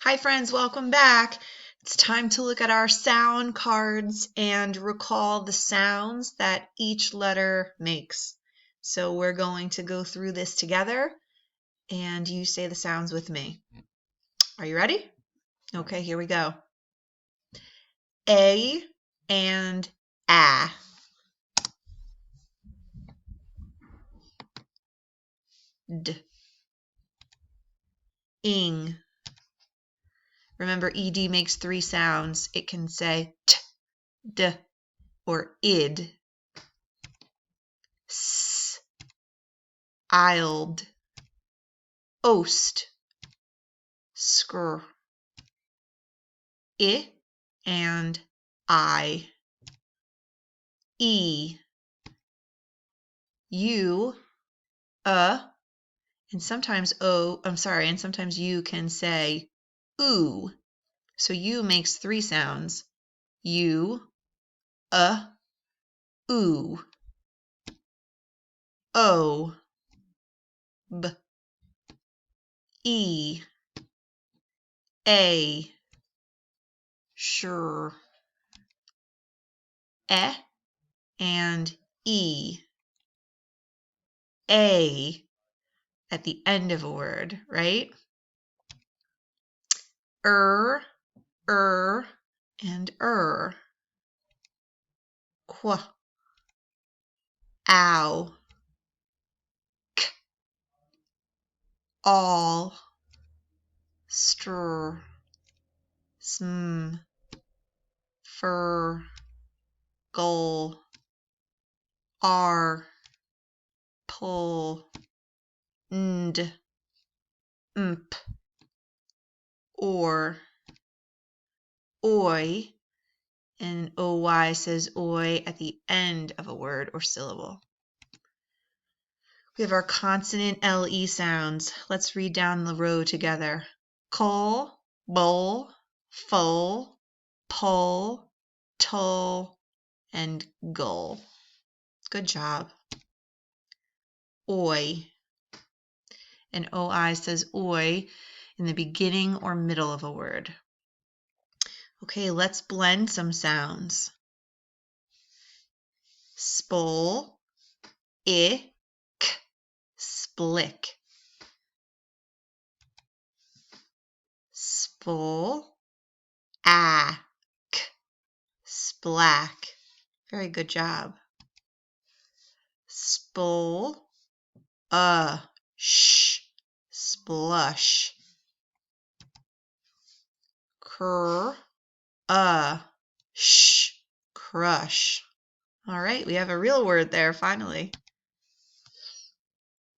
Hi friends, welcome back. It's time to look at our sound cards and recall the sounds that each letter makes. So we're going to go through this together and you say the sounds with me. Are you ready? Okay, here we go. A and A. D. Ing. Remember, ED makes three sounds. It can say t, d, or id. S. Ild. Ost. Skr. I and I. E. U. And sometimes and sometimes you can say oo. So U makes three sounds. U, oo. O, b, e, a, sure, and e. A at the end of a word, right? And Qu, ow, k, all, str, sm, fur, goal, pull, nd, mp, or, oi, and oy says oi at the end of a word or syllable. We have our consonant LE sounds. Let's read down the row together. Col, bowl, full, pull, tull, and gull. Good job. Oi. And OI says oi in the beginning or middle of a word. Okay, let's blend some sounds. Spol, I, k, splick. Spol, a, k, splack. Very good job. Spol, sh, splush. Cr, sh, crush. All right, we have a real word there finally.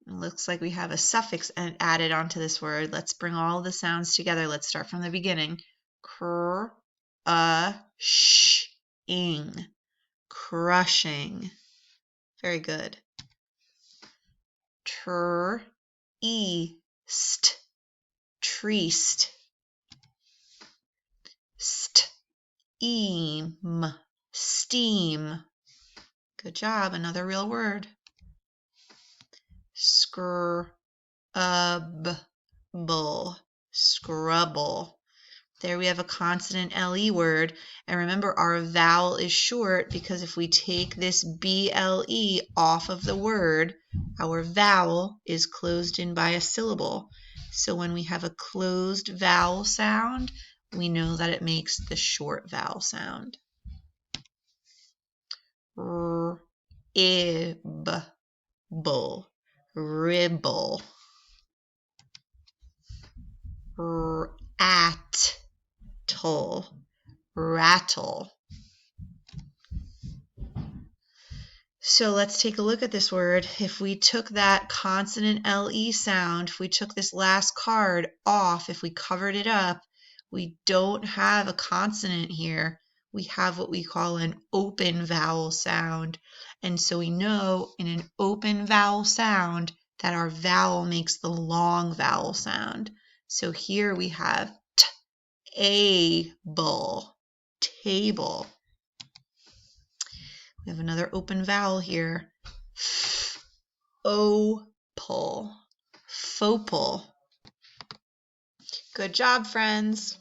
It looks like we have a suffix added onto this word. Let's bring all the sounds together. Let's start from the beginning. Cr, sh, ing, crushing. Very good. Tr, st, treast. Steam, steam. Good job, another real word. Scrubble, scrubble. There we have a consonant LE word. And remember, our vowel is short because if we take this BLE off of the word, our vowel is closed in by a syllable. So when we have a closed vowel sound, we know that it makes the short vowel sound. Ribble, ribble. Rattle, rattle. So let's take a look at this word. If we took that consonant LE sound, if we took this last card off, if we covered it up, we don't have a consonant here. We have what we call an open vowel sound. And so we know in an open vowel sound that our vowel makes the long vowel sound. So here we have able, table. We have another open vowel here. Opal, focal. Good job, friends.